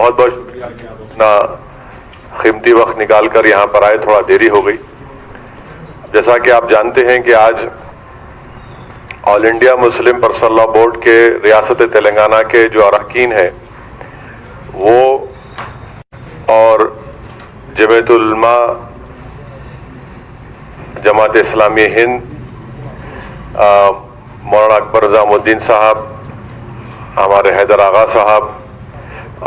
बहुत बहुत शुक्रिया कि आप अपना कीमती वक्त निकाल कर यहाँ पर आए। थोड़ा देरी हो गई। जैसा कि आप जानते हैं कि आज all India Muslim personal law board के रियासत तेलंगाना के जो अरकान हैं वो और जमीयतुल उलमा जमात इस्लामी हिंद, मौलाना अकबर निज़ामुद्दीन साहब, हमारे हैदर आगा साहब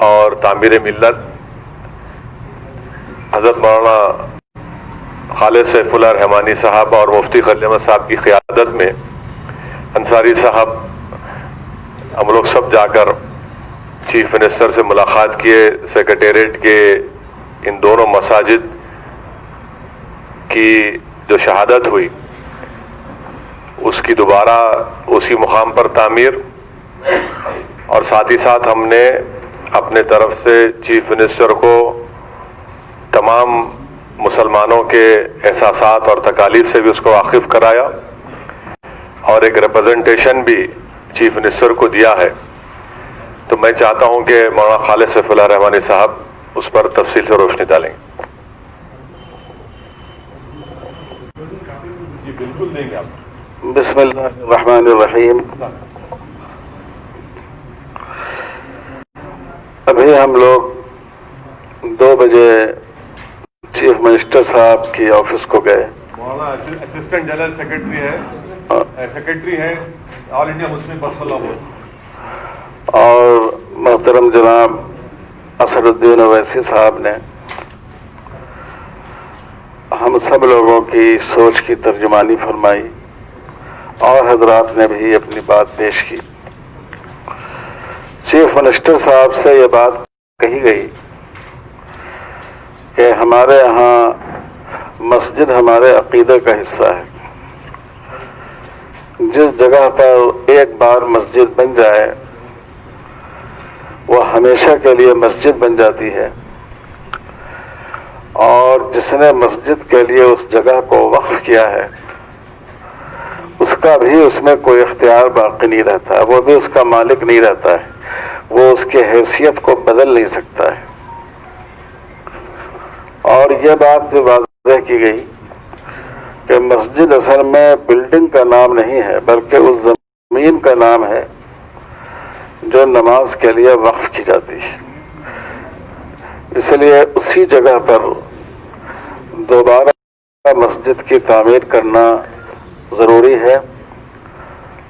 और तामीर मिल्लत हज़रत मौलाना खालिद सैफुल्लाह रहमानी साहब और मुफ्ती खलील अहमद साहब की क़ियादत में अंसारी साहब हम लोग सब जाकर चीफ मिनिस्टर से मुलाकात किए। सेक्रेटेरिएट के इन दोनों मसाजिद की जो शहादत हुई उसकी दोबारा उसी मुकाम पर तामीर, और साथ ही साथ हमने अपने तरफ से चीफ मिनिस्टर को तमाम मुसलमानों के एहसासात और तकालीफ से भी उसको वाकिफ़ कराया और एक रिप्रेजेंटेशन भी चीफ मिनिस्टर को दिया है। तो मैं चाहता हूं कि मौलाना खालिद सैफुल्लाह रहमानी साहब उस पर तफसील से रोशनी डालेंगे। जी बिल्कुल देंगे आप। बिस्मिल्लाहिर्रहमानिर्रहीम। अभी हम लोग 2 बजे चीफ मिनिस्टर साहब की ऑफिस को गए। असिस्टेंट जनरल सेक्रेटरी है all India Muslim personal law board और मोहतरम जनाब असदुद्दीन ओवैसी साहब ने हम सब लोगों की सोच की तर्जुमानी फरमाई और हजरात ने भी अपनी बात पेश की। चीफ मिनिस्टर साहब से ये बात कही गई कि हमारे यहाँ मस्जिद हमारे अकीदे का हिस्सा है। जिस जगह पर एक बार मस्जिद बन जाए वो हमेशा के लिए मस्जिद बन जाती है, और जिसने मस्जिद के लिए उस जगह को वक्फ किया है उसका भी उसमें कोई इख्तियार बाकी नहीं रहता है, वो भी उसका मालिक नहीं रहता है, वो उसकी हैसियत को बदल नहीं सकता है। और यह बात भी वाज़ेह की गई कि मस्जिद असल में बिल्डिंग का नाम नहीं है बल्कि उस ज़मीन का नाम है जो नमाज के लिए वक्फ की जाती है। इसलिए उसी जगह पर दोबारा मस्जिद की तामीर करना ज़रूरी है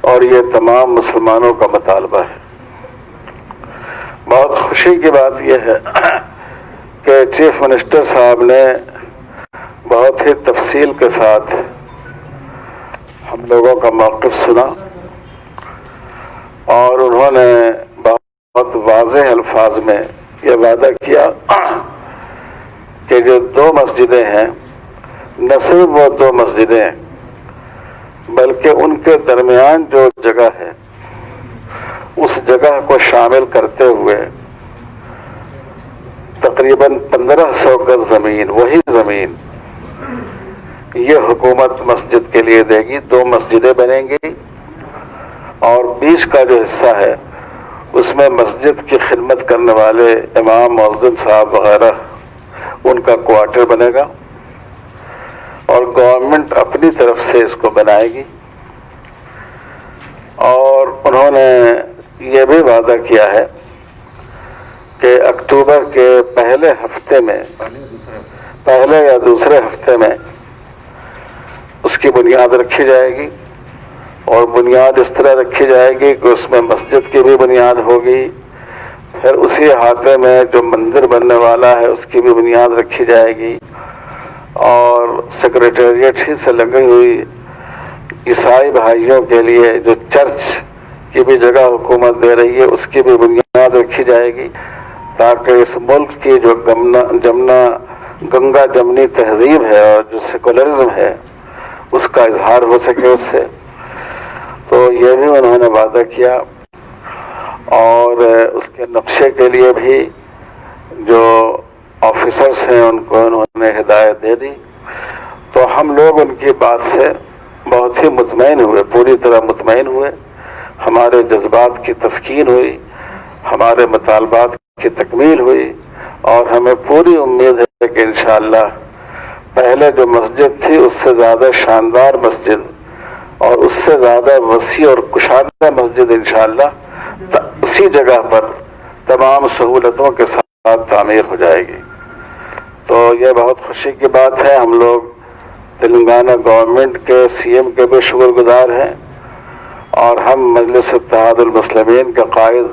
और ये तमाम मुसलमानों का मुतालबा है। बहुत खुशी की बात यह है कि चीफ मिनिस्टर साहब ने बहुत ही तफसील के साथ हम लोगों का मौक़िफ़ सुना और उन्होंने बहुत वाज़ेह अल्फाज में यह वादा किया कि जो 2 मस्जिदें हैं, न सिर्फ वो 2 मस्जिदें बल्कि उनके दरमियान जो जगह है उस जगह को शामिल करते हुए तकरीबन 1500 गज ज़मीन, वही ज़मीन ये हुकूमत मस्जिद के लिए देगी। 2 मस्जिदें बनेंगी और बीच का जो हिस्सा है उसमें मस्जिद की खिदमत करने वाले इमाम, मुअज्जिन साहब वगैरह उनका क्वार्टर बनेगा और गवर्नमेंट अपनी तरफ से इसको बनाएगी। और उन्होंने ये भी वादा किया है कि अक्टूबर के पहले या दूसरे हफ्ते में उसकी बुनियाद रखी जाएगी और बुनियाद इस तरह रखी जाएगी कि उसमें मस्जिद की भी बुनियाद होगी, फिर उसी अहाते में जो मंदिर बनने वाला है उसकी भी बुनियाद रखी जाएगी और सेक्रेटेरिएट ही से लगी हुई ईसाई भाइयों के लिए जो चर्च की भी जगह हुकूमत दे रही है उसकी भी बुनियाद रखी जाएगी, ताकि इस मुल्क की जो गंगा जमनी तहजीब है और जो सेकुलरिज्म है उसका इजहार हो सके उससे। तो ये भी उन्होंने वादा किया और उसके नक्शे के लिए भी जो ऑफिसर्स हैं उनको उन्होंने हिदायत दे दी। तो हम लोग उनकी बात से बहुत ही मुतमईन हुए, पूरी तरह मुतमईन हुए। हमारे जज्बात की तस्कीन हुई, हमारे मुतालबात की तकमील हुई और हमें पूरी उम्मीद है कि इंशाअल्लाह पहले जो मस्जिद थी उससे ज़्यादा शानदार मस्जिद और उससे ज़्यादा वसी और कुशादा मस्जिद इंशाअल्लाह उसी जगह पर तमाम सहूलतों के साथ तामीर हो जाएगी। तो यह बहुत खुशी की बात है। हम लोग तेलंगाना गवर्नमेंट के सीएम के भी शुक्रगुजार हैं और हम मजलिस इत्तेहादुल मुस्लिमीन के कायद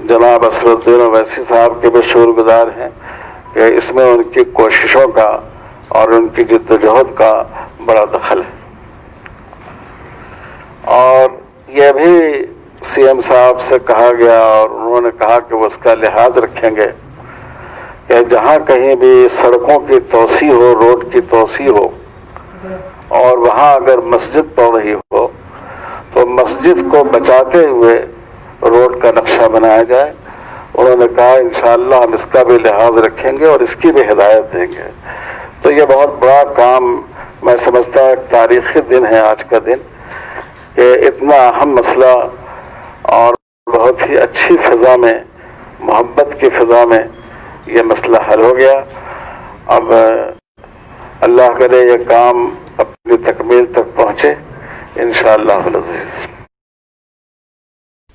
जनाब असरुद्दीन ओवैसी साहब के भी शुक्रगुजार हैं कि इसमें उनकी कोशिशों का और उनकी जिद्दोजहद का बड़ा दखल है। और यह भी सीएम साहब से कहा गया और उन्होंने कहा कि वो उसका लिहाज रखेंगे कि जहाँ कहीं भी सड़कों की तोसी हो, रोड की तोसी हो और वहाँ अगर मस्जिद पड़ रही हो तो मस्जिद को बचाते हुए रोड का नक्शा बनाया जाए। उन्होंने कहा इंशाअल्लाह हम इसका भी लिहाज रखेंगे और इसकी भी हिदायत देंगे। तो ये बहुत बड़ा काम मैं समझता हूँ, एक तारीखी दिन है आज का दिन कि इतना अहम मसला और बहुत ही अच्छी फ़िज़ा में, मोहब्बत की फ़िज़ा में ये मसला हल हो गया। अब अल्लाह करे ये काम अपनी तकमील तक पहुँचे इंशाअल्लाह अज़ीज़।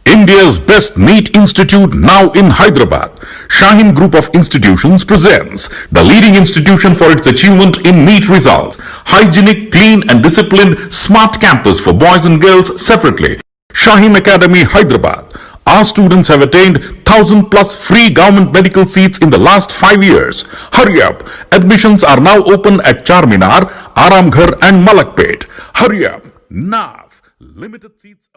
India's best NEET institute now in Hyderabad. Shaheen Group of Institutions presents the leading institution for its achievement in NEET results. Hygienic, clean and disciplined smart campus for boys and girls separately. Shaheen Academy, Hyderabad. Our students have attained 1,000 plus free government medical seats in the last 5 years. Hurry up. Admissions are now open at Charminar, Aramghar and Malakpet. Hurry up. Now. Limited seats.